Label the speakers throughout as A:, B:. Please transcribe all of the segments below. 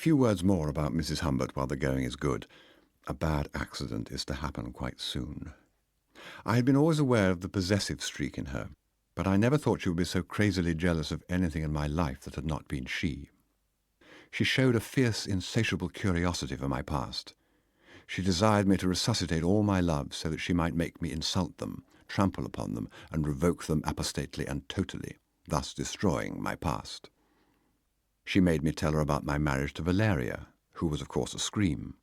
A: few words more about Mrs. Humbert while the going is good. A bad accident is to happen quite soon. I had been always aware of the possessive streak in her, but I never thought she would be so crazily jealous of anything in my life that had not been she. She showed a fierce, insatiable curiosity for my past. She desired me to resuscitate all my loves so that she might make me insult them, trample upon them, and revoke them apostately and totally, thus destroying my past. She made me tell her about my marriage to Valeria, who was of course a scream.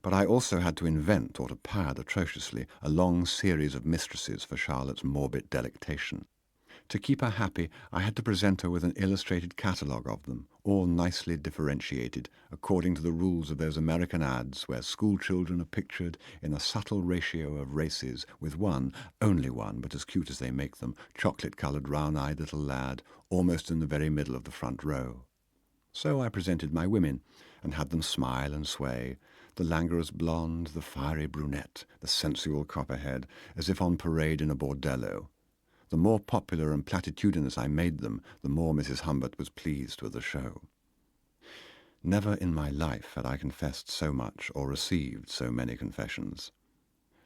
A: But I also had to invent, or to pad atrociously, a long series of mistresses for Charlotte's morbid delectation. To keep her happy, I had to present her with an illustrated catalogue of them, all nicely differentiated, according to the rules of those American ads where schoolchildren are pictured in a subtle ratio of races, with one, only one, but as cute as they make them, chocolate-coloured, round-eyed little lad, almost in the very middle of the front row. So I presented my women, and had them smile and sway, the languorous blonde, the fiery brunette, the sensual copperhead, as if on parade in a bordello. The more popular and platitudinous I made them, the more Mrs. Humbert was pleased with the show. Never in my life had I confessed so much or received so many confessions.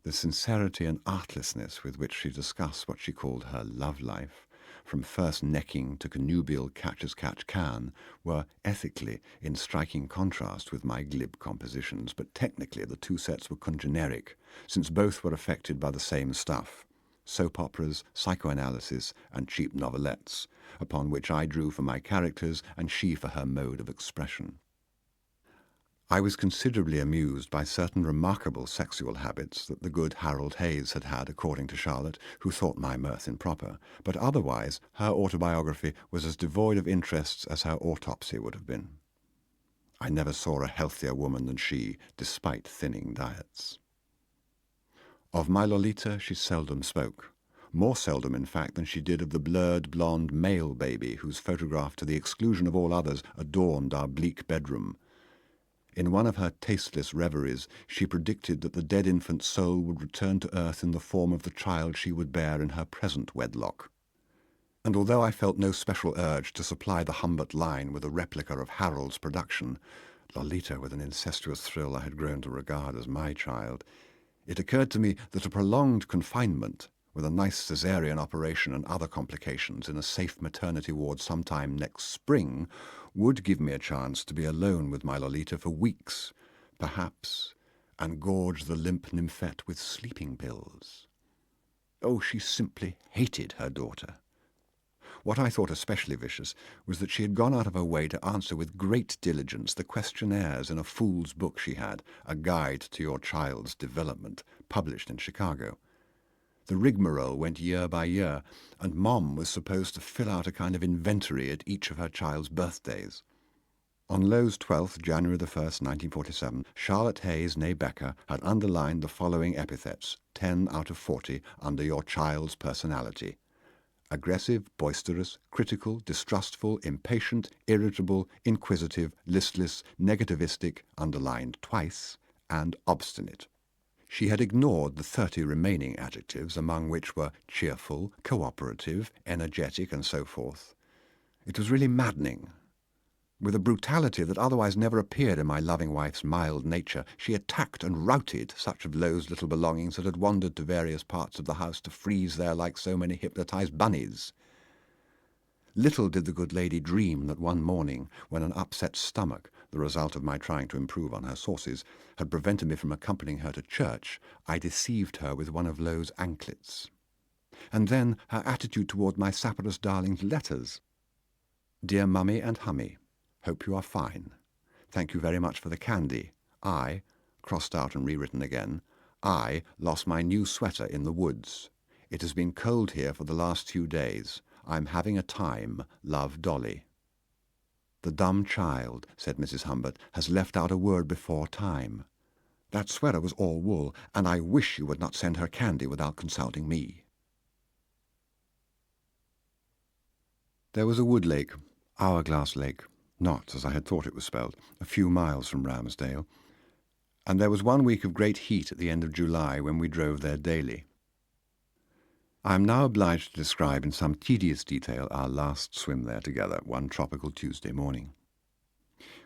A: The sincerity and artlessness with which she discussed what she called her love life, from first necking to connubial catch-as-catch-can, were ethically in striking contrast with my glib compositions, but technically the two sets were congeneric, since both were affected by the same stuff. Soap operas, psychoanalysis, and cheap novelettes, upon which I drew for my characters and she for her mode of expression. I was considerably amused by certain remarkable sexual habits that the good Harold Hayes had had, according to Charlotte, who thought my mirth improper, but otherwise her autobiography was as devoid of interests as her autopsy would have been. I never saw a healthier woman than she, despite thinning diets. Of my Lolita she seldom spoke, more seldom in fact than she did of the blurred blonde male baby whose photograph to the exclusion of all others adorned our bleak bedroom. In one of her tasteless reveries she predicted that the dead infant's soul would return to earth in the form of the child she would bear in her present wedlock. And although I felt no special urge to supply the Humbert line with a replica of Harold's production, Lolita with an incestuous thrill I had grown to regard as my child, it occurred to me that a prolonged confinement, with a nice caesarean operation and other complications in a safe maternity ward sometime next spring, would give me a chance to be alone with my Lolita for weeks, perhaps, and gorge the limp nymphette with sleeping pills. Oh, she simply hated her daughter. What I thought especially vicious was that she had gone out of her way to answer with great diligence the questionnaires in a fool's book she had, A Guide to Your Child's Development, published in Chicago. The rigmarole went year by year, and Mom was supposed to fill out a kind of inventory at each of her child's birthdays. On Lowe's 12th, January the 1st, 1947, Charlotte Hayes, née Becker, had underlined the following epithets, 10 out of 40, under your child's personality: aggressive, boisterous, critical, distrustful, impatient, irritable, inquisitive, listless, negativistic, underlined twice, and obstinate. She had ignored the 30 remaining adjectives, among which were cheerful, cooperative, energetic, and so forth. It was really maddening. With a brutality that otherwise never appeared in my loving wife's mild nature, she attacked and routed such of Lowe's little belongings that had wandered to various parts of the house to freeze there like so many hypnotized bunnies. Little did the good lady dream that one morning, when an upset stomach, the result of my trying to improve on her sauces, had prevented me from accompanying her to church, I deceived her with one of Lowe's anklets. And then her attitude toward my sapperous darling's letters. Dear Mummy and Hummy, hope you are fine. Thank you very much for the candy. I, crossed out and rewritten again, I lost my new sweater in the woods. It has been cold here for the last few days. I'm having a time. Love, Dolly. The dumb child, said Mrs. Humbert, has left out a word before time. That sweater was all wool, and I wish you would not send her candy without consulting me. There was a wood lake, Hourglass Lake, not, as I had thought it was spelled, a few miles from Ramsdale, and there was 1 week of great heat at the end of July when we drove there daily. I am now obliged to describe in some tedious detail our last swim there together, one tropical Tuesday morning.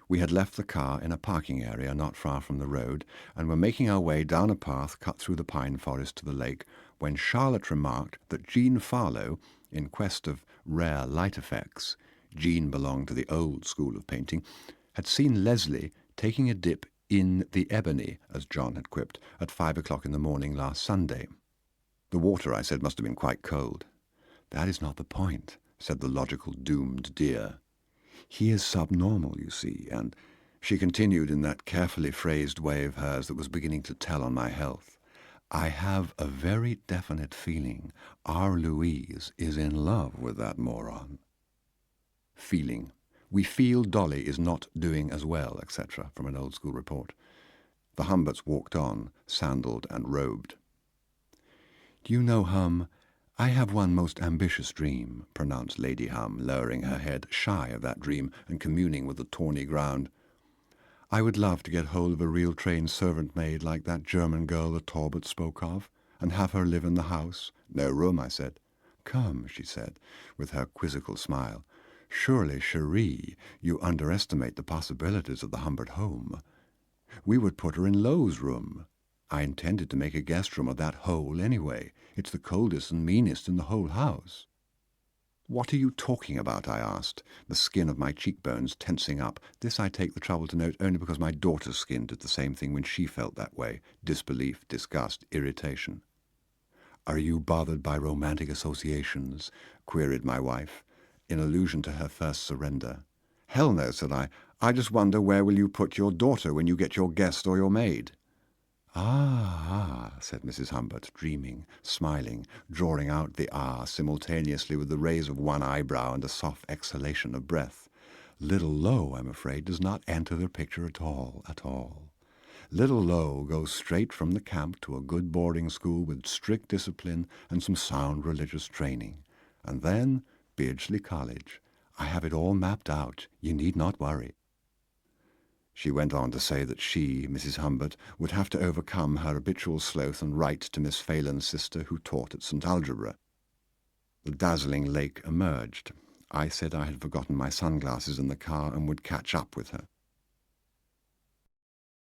A: We had left the car in a parking area not far from the road, and were making our way down a path cut through the pine forest to the lake, when Charlotte remarked that Jean Farlow, in quest of rare light effects — Jean belonged to the old school of painting — had seen Leslie taking a dip in the Ebony, as John had quipped, at 5 o'clock in the morning last Sunday. The water, I said, must have been quite cold. That is not the point, said the logical doomed dear. He is subnormal, you see, and she continued in that carefully phrased way of hers that was beginning to tell on my health. I have a very definite feeling our Louise is in love with that moron. Feeling. We feel Dolly is not doing as well, etc., from an old school report. The Humberts walked on, sandalled and robed. Do you know, Hum, I have one most ambitious dream, pronounced Lady Hum, lowering her head, shy of that dream and communing with the tawny ground. I would love to get hold of a real trained servant maid like that German girl the Talbot spoke of, and have her live in the house. No room, I said. Come, she said, with her quizzical smile. Surely, Cherie, you underestimate the possibilities of the Humbert home. We would put her in Lowe's room. I intended to make a guest room of that hole anyway. It's the coldest and meanest in the whole house. What are you talking about? I asked, the skin of my cheekbones tensing up. This I take the trouble to note only because my daughter's skin did the same thing when she felt that way. Disbelief, disgust, irritation. Are you bothered by romantic associations? Queried my wife, in allusion to her first surrender. Hell no, said I. I just wonder where will you put your daughter when you get your guest or your maid? Ah, said Mrs. Humbert, dreaming, smiling, drawing out the simultaneously with the raise of one eyebrow and a soft exhalation of breath. Little Lo, I'm afraid, does not enter the picture at all, at all. Little Lo goes straight from the camp to a good boarding school with strict discipline and some sound religious training. And then Beardsley College. I have it all mapped out. You need not worry. She went on to say that she, Mrs. Humbert, would have to overcome her habitual sloth and write to Miss Phelan's sister who taught at St. Algebra. The dazzling lake emerged. I said I had forgotten my sunglasses in the car and would catch up with her.